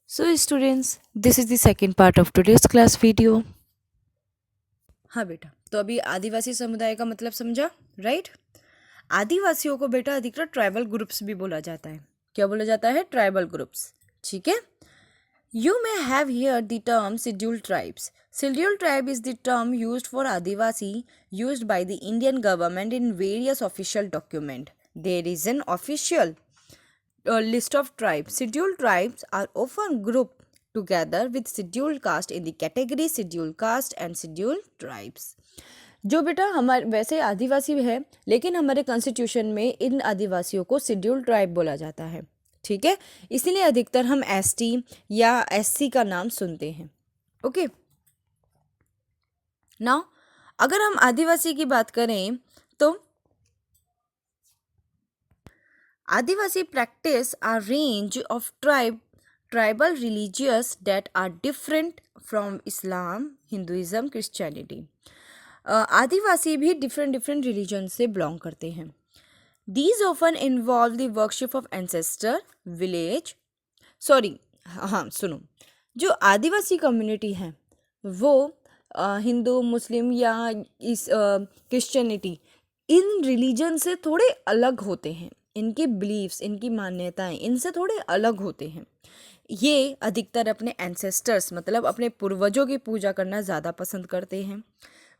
So, students, this is the second part of today's class video. हाँ बेटा, तो अभी आदिवासी समुदाय का मतलब समझा, राइट? आदिवासियों को बेटा अधिकतर ट्राइबल ग्रुप्स भी बोला जाता है। क्या बोला जाता है? Tribal groups. ठीक है। You may have heard the term scheduled tribes. Scheduled tribe is the term used for Adivasi used by the Indian government in various official documents. There is an official list of tribes. Scheduled tribes are often grouped together with scheduled caste in the category scheduled caste and scheduled tribes. जो बेटा हमारे वैसे आदिवासी है, लेकिन हमारे constitution में इन आदिवासियों को शेड्यूल्ड ट्राइब बोला जाता है। ठीक है, इसीलिए अधिकतर हम एसटी या एससी का नाम सुनते हैं। ओके, नाउ अगर हम आदिवासी की बात करें तो Adivasi practice a range of tribal religions that are different from Islam, Hinduism, Christianity. आदिवासी भी डिफरेंट रिलीजन से बिलोंग करते हैं। These often involve the worship of ancestor, village, sorry हाँ सुनो, जो आदिवासी कम्युनिटी है वो हिंदू, मुस्लिम या इस क्रिश्चियनिटी इन रिलीजन से थोड़े अलग होते हैं। इनके बिलीव्स, इनकी मान्यताएं इनसे थोड़े अलग होते हैं। ये अधिकतर अपने एंसेस्टर्स मतलब अपने पूर्वजों की पूजा करना ज़्यादा पसंद करते हैं।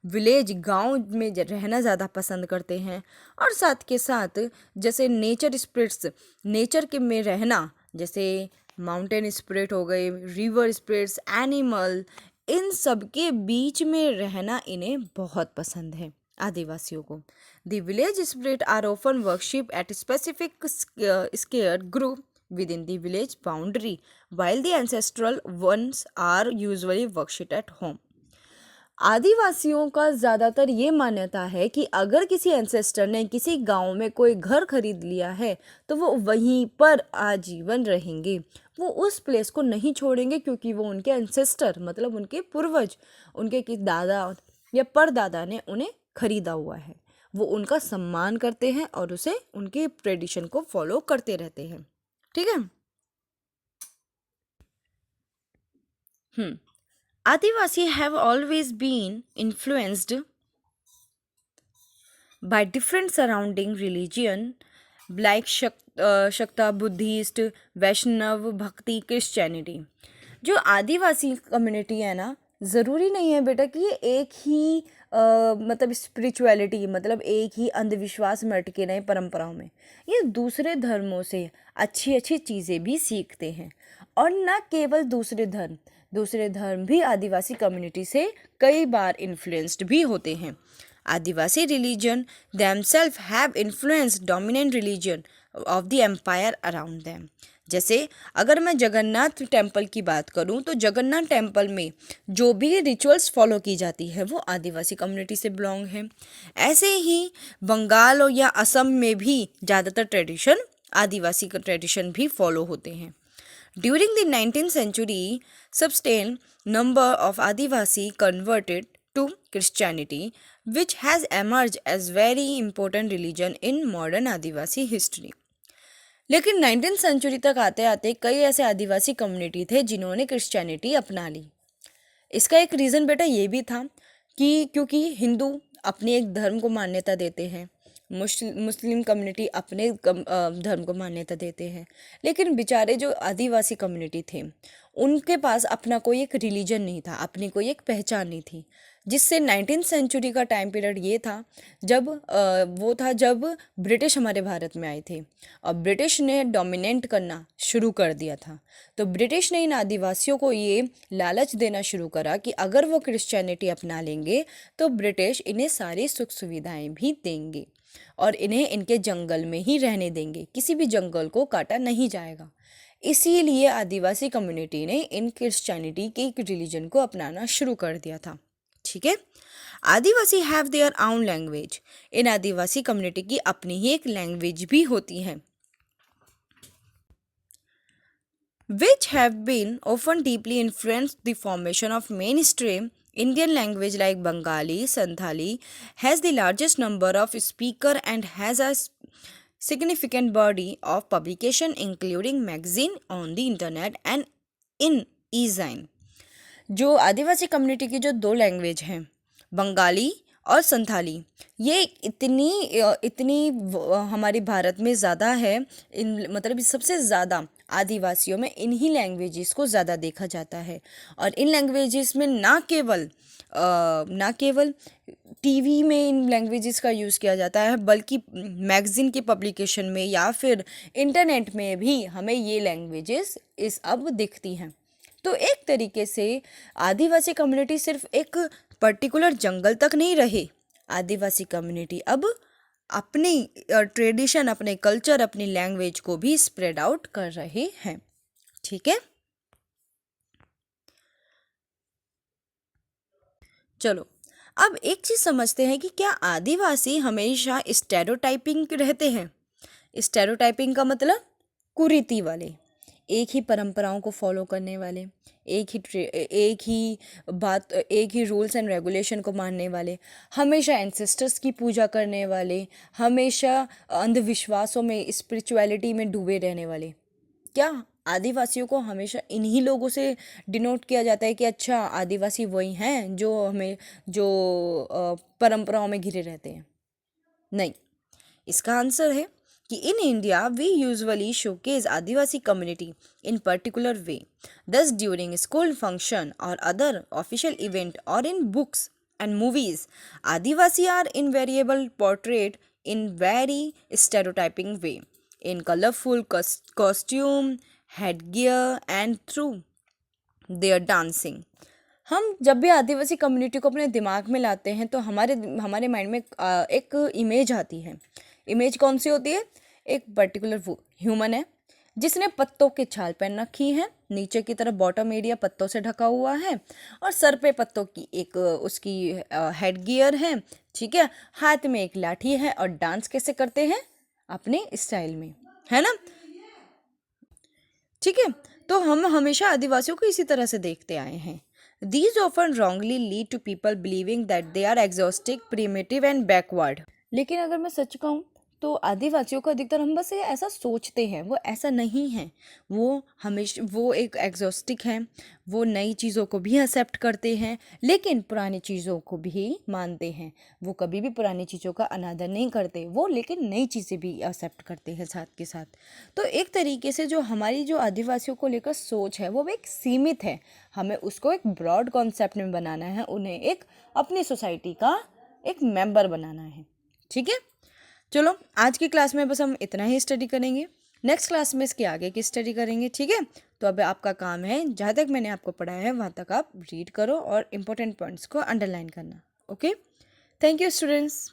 विलेज गांव में रहना ज़्यादा पसंद करते हैं। और साथ के साथ जैसे नेचर स्पिरिट्स, नेचर के में रहना, जैसे माउंटेन स्पिरिट हो गए, रिवर स्पिरिट्स, एनिमल, इन सब के बीच में रहना इन्हें बहुत पसंद है आदिवासियों को। The village spirit are often worship at specific scared group within the village boundary while the ancestral ones are usually worshipped at home. आदिवासियों का ज़्यादातर ये मान्यता है कि अगर किसी एंसेस्टर ने किसी गांव में कोई घर खरीद लिया है तो वो वहीं पर आजीवन रहेंगे। वो उस प्लेस को नहीं छोड़ेंगे क्योंकि वो उनके एंसेस्टर मतलब उनके पूर्वज, उनके कि दादा या परदादा ने उन्हें खरीदा हुआ है। वो उनका सम्मान करते हैं और उसे उनके ट्रेडिशन को फॉलो करते रहते हैं। ठीक है। Adivasi have always been influenced by different surrounding religion like Shakta, Buddhist, वैष्णव, भक्ति, क्रिश्चियनिटी। जो आदिवासी कम्युनिटी है ना, ज़रूरी नहीं है बेटा कि ये एक ही मतलब स्पिरिचुअलिटी मतलब एक ही अंधविश्वास में अटके रहें परंपराओं में। ये दूसरे धर्मों से अच्छी अच्छी चीज़ें भी सीखते हैं। और न केवल दूसरे धर्म भी आदिवासी कम्युनिटी से कई बार इन्फ्लुएंस्ड भी होते हैं। आदिवासी religion themselves have influenced dominant religion of the empire around them. जैसे अगर मैं जगन्नाथ टेम्पल की बात करूं तो जगन्नाथ टेम्पल में जो भी रिचुअल्स फॉलो की जाती है वो आदिवासी कम्युनिटी से बिलोंग है। ऐसे ही बंगाल और या असम में भी ज़्यादातर ट्रेडिशन आदिवासी का ट्रेडिशन भी फॉलो होते हैं। During the 19th century, substantial number of Adivasi converted to Christianity, which has emerged as very important religion in modern Adivasi history. लेकिन 19th सेंचुरी तक आते आते कई ऐसे आदिवासी कम्युनिटी थे जिन्होंने क्रिश्चियनिटी अपना ली। इसका एक रीज़न बेटा ये भी था कि क्योंकि हिंदू अपने एक धर्म को मान्यता देते हैं, मुस्लिम कम्युनिटी अपने धर्म को मान्यता देते हैं, लेकिन बेचारे जो आदिवासी कम्युनिटी थे उनके पास अपना कोई एक रिलीजन नहीं था, अपनी कोई एक पहचान नहीं थी। जिससे 19th सेंचुरी का टाइम पीरियड ये था जब ब्रिटिश हमारे भारत में आए थे और ब्रिटिश ने डोमिनेट करना शुरू कर दिया था। तो ब्रिटिश ने इन आदिवासियों को ये लालच देना शुरू करा कि अगर वो क्रिश्चियनिटी अपना लेंगे तो ब्रिटिश इन्हें सारी सुख सुविधाएं भी देंगे और इन्हें इनके जंगल में ही रहने देंगे, किसी भी जंगल को काटा नहीं जाएगा। इसीलिए आदिवासी कम्युनिटी ने इन क्रिश्चियनिटी के रिलीजन को अपनाना शुरू कर दिया था। ठीक है। Adivasi have their own language. इन आदिवासी कम्युनिटी की अपनी ही एक लैंग्वेज भी होती है, which have been often deeply influenced the formation of mainstream Indian language like Bengali. Santhali has the largest number of speaker and has a significant body of publication including magazine on the internet and in Izain. जो आदिवासी community की जो दो language हैं, बंगाली और संथाली, ये इतनी हमारे भारत में ज़्यादा है। इन मतलब सबसे ज़्यादा आदिवासियों में इन्हीं लैंग्वेजेस को ज़्यादा देखा जाता है। और इन लैंग्वेजेस में ना केवल टीवी में इन लैंग्वेजेस का यूज़ किया जाता है, बल्कि मैगज़ीन की पब्लिकेशन में या फिर इंटरनेट में भी हमें ये लैंग्वेजेस इस अब दिखती हैं। तो एक तरीके से आदिवासी कम्युनिटी सिर्फ एक पर्टिकुलर जंगल तक नहीं रहे। आदिवासी कम्युनिटी अब अपनी ट्रेडिशन, अपने कल्चर, अपनी लैंग्वेज को भी स्प्रेड आउट कर रहे हैं। ठीक है, चलो अब एक चीज़ समझते हैं कि क्या आदिवासी हमेशा स्टेरियोटाइपिंग रहते हैं। स्टेरियोटाइपिंग का मतलब कुरीति वाले, एक ही परंपराओं को फॉलो करने वाले, एक ही रूल्स एंड रेगुलेशन को मानने वाले, हमेशा एंसेस्टर्स की पूजा करने वाले, हमेशा अंधविश्वासों में, स्पिरिचुअलिटी में डूबे रहने वाले। क्या आदिवासियों को हमेशा इन्हीं लोगों से डिनोट किया जाता है कि अच्छा आदिवासी वही हैं जो परंपराओं में घिरे रहते हैं? नहीं, इसका आंसर है कि in India we usually showcase adivasi community in particular way. Thus, during school function or other official event or in books and movies, Adivasi are invariably portrayed in very stereotyping way, in colorful costume, headgear, and through their dancing. हम जब भी आदिवासी community को अपने दिमाग में लाते हैं तो हमारे हमारे माइंड में एक इमेज आती है। इमेज कौन सी होती है? एक पर्टिकुलर वो ह्यूमन है जिसने पत्तों के छाल पहन रखी है, नीचे की तरफ बॉटम एरिया पत्तों से ढका हुआ है और सर पे पत्तों की एक उसकी हेड गियर है। ठीक है, हाथ में एक लाठी है और डांस कैसे करते हैं? अपने स्टाइल में, है ना? ठीक है, तो हम हमेशा आदिवासियों को इसी तरह से देखते आए हैं। These often wrongly lead to people believing that they are exhaustic, primitive and backward. लेकिन अगर मैं सच कहूँ तो आदिवासियों को अधिकतर हम बस ऐसा सोचते हैं, वो ऐसा नहीं है। वो एक एग्जॉस्टिक हैं, वो नई चीज़ों को भी एक्सेप्ट करते हैं लेकिन पुरानी चीज़ों को भी मानते हैं। वो कभी भी पुरानी चीज़ों का अनादर नहीं करते, वो लेकिन नई चीज़ें भी एक्सेप्ट करते हैं साथ के साथ। तो एक तरीके से जो हमारी जो आदिवासियों को लेकर सोच है वो एक सीमित है। हमें उसको एक ब्रॉड कॉन्सेप्ट में बनाना है, उन्हें एक अपनी सोसाइटी का एक मेंबर बनाना है। ठीक है, चलो आज की क्लास में बस हम इतना ही स्टडी करेंगे, नेक्स्ट क्लास में इसके आगे की स्टडी करेंगे। ठीक है, तो अब आपका काम है जहाँ तक मैंने आपको पढ़ाया है वहाँ तक आप रीड करो और इम्पोर्टेंट पॉइंट्स को अंडरलाइन करना। Okay, thank you students.